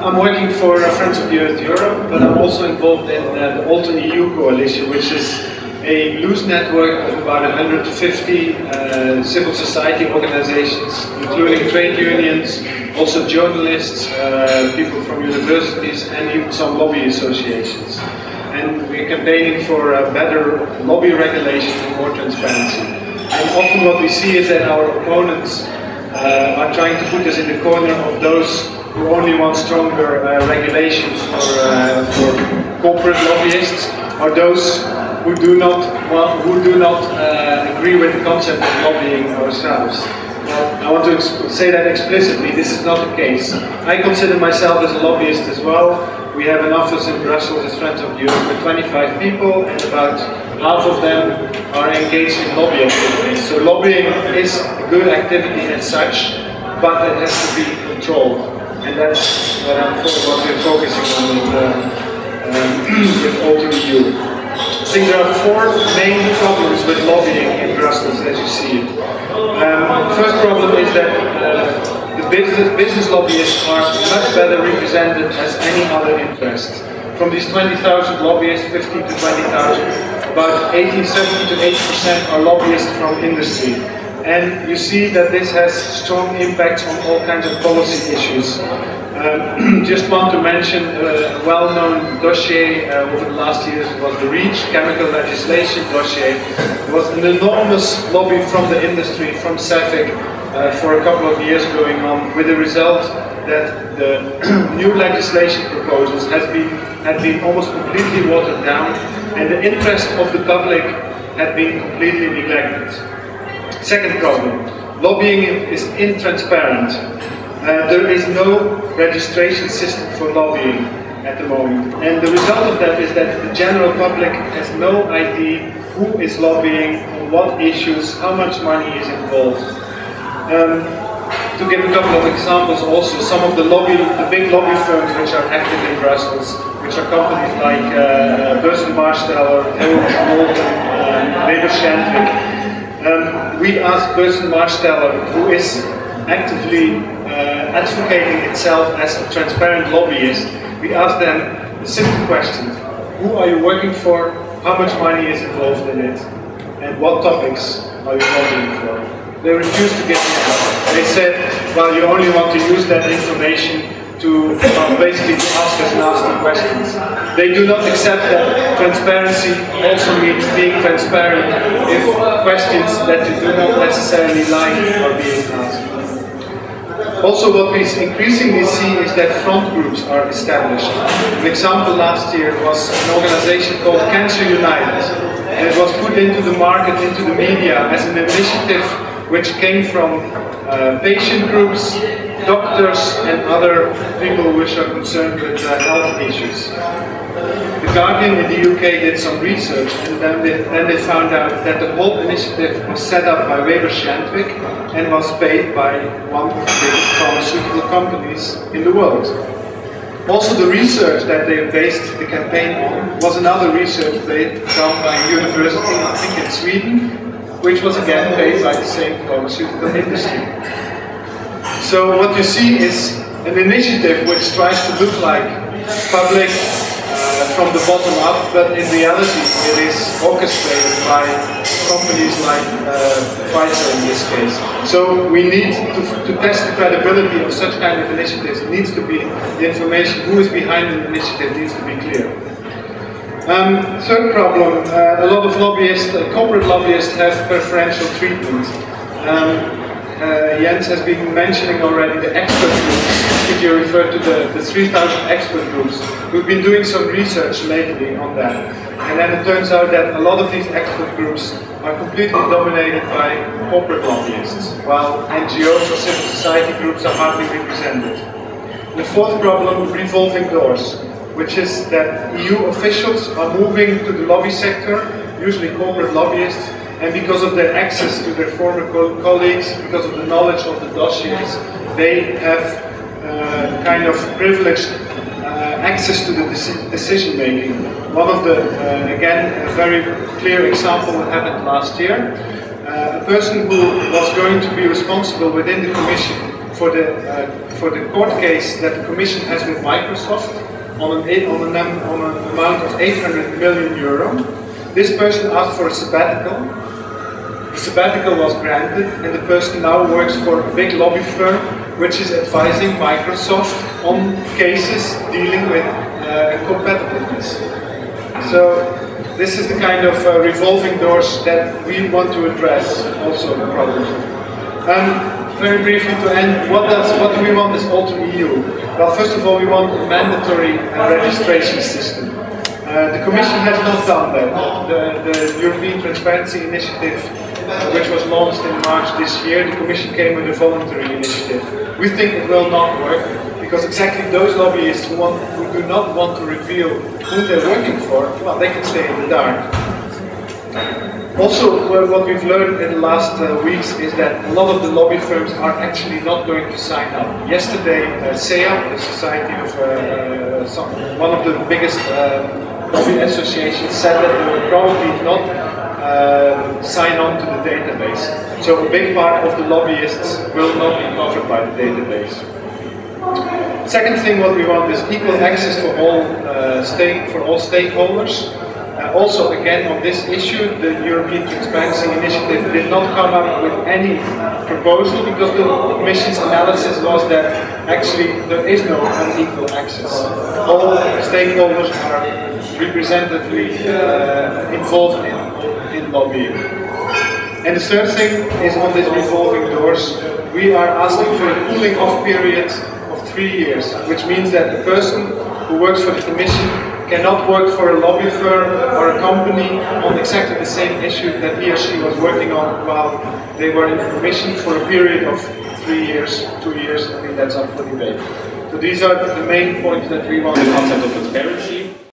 I'm working for Friends of the Earth Europe, but I'm also involved in the Alton EU Coalition, which is a loose network of about 150 civil society organizations, including trade unions, also journalists, people from universities, and even some lobby associations. And we're campaigning for better lobby regulation and more transparency. And often what we see is that our opponents are trying to put us in the corner of those who only want stronger regulations for corporate lobbyists, or those who do not agree with the concept of lobbying ourselves. Well, I want to say that explicitly. This is not the case. I consider myself as a lobbyist as well. We have an office in Brussels as Friends of the Earth with 25 people, and about half of them are engaged in lobby activities. So lobbying is a good activity as such, but it has to be controlled. And that's what we're focusing on with Alton EU. I think there are four main problems with lobbying in Brussels, as you see it. The first problem is that the business lobbyists are much better represented as any other interest. From these 20,000 lobbyists, 15 to 20,000, about 70 to 80% are lobbyists from industry. And you see that this has strong impacts on all kinds of policy issues. Just want to mention a well-known dossier over the last years was the REACH chemical legislation dossier. There was an enormous lobby from the industry, from CEFIC, for a couple of years going on, with the result that the new legislation proposals had been almost completely watered down, and the interest of the public had been completely neglected. Second problem, lobbying is intransparent. There is no registration system for lobbying at the moment, and the result of that is that the general public has no idea who is lobbying, on what issues, how much money is involved. To give a couple of examples also, some of the big lobby firms which are active in Brussels, which are companies like Börsen-Marsteller, Weber Schendvik. We asked Börsen-Marsteller, who is actively advocating itself as a transparent lobbyist, we asked them a simple question: who are you working for, how much money is involved in it, and what topics are you lobbying for? They refused to give the answer. They said, well, you only want to use that information to basically ask us nasty questions. They do not accept that transparency also means being transparent if questions that you do not necessarily like are being asked. Also, what we increasingly see is that front groups are established. An example last year was an organization called Cancer United, and it was put into the market, into the media, as an initiative which came from patient groups, doctors, and other people which are concerned with health issues. The Guardian in the UK did some research, and then they found out that the whole initiative was set up by Weber Schendvik and was paid by one of the biggest pharmaceutical companies in the world. Also, the research that they based the campaign on was another research done by a university, I think in Sweden, which was again paid by the same pharmaceutical industry. So what you see is an initiative which tries to look like public from the bottom up, but in reality it is orchestrated by companies like Pfizer in this case. So we need to test the credibility of such kind of initiatives. It needs to be, the information who is behind an initiative needs to be clear. Third problem, a lot of lobbyists, corporate lobbyists have preferential treatment. Jens has been mentioning already the expert groups, if you refer to the 3,000 expert groups. We've been doing some research lately on that. And then it turns out that a lot of these expert groups are completely dominated by corporate lobbyists, while NGOs or civil society groups are hardly represented. The fourth problem, revolving doors, which is that EU officials are moving to the lobby sector, usually corporate lobbyists, and because of their access to their former colleagues, because of the knowledge of the dossiers, they have kind of privileged access to the decision making. One of the, again, a very clear example that happened last year. A person who was going to be responsible within the Commission for the for the court case that the Commission has with Microsoft on an amount of 800 million euro. This person asked for a sabbatical. The sabbatical was granted, and the person now works for a big lobby firm which is advising Microsoft on cases dealing with competitiveness. So this is the kind of revolving doors that we want to address also the problem. Very briefly to end, what do we want as Alter EU? Well, first of all, we want a mandatory registration system. The Commission has not done that. The European Transparency Initiative, which was launched in March this year, the Commission came with a voluntary initiative. We think it will not work, because exactly those lobbyists who do not want to reveal who they're working for, well, they can stay in the dark. Also, what we've learned in the last weeks is that a lot of the lobby firms are actually not going to sign up. Yesterday, SEA, the Society of one of the biggest lobby associations, said that they will probably not sign on to the database. So a big part of the lobbyists will not be covered by the database. Second thing, what we want is equal access for all stakeholders. Also, again, on this issue, the European Transparency Initiative did not come up with any proposal, because the Commission's analysis was that actually there is no unequal access. All stakeholders are representatively involved in lobbying. And the third thing is on these revolving doors, we are asking for a cooling off period of 3 years, which means that the person who works for the Commission cannot work for a lobby firm or a company on exactly the same issue that he or she was working on while they were in the Commission for a period of 3 years, 2 years. I think that's up for debate. So these are the main points that we want. The concept of transparency.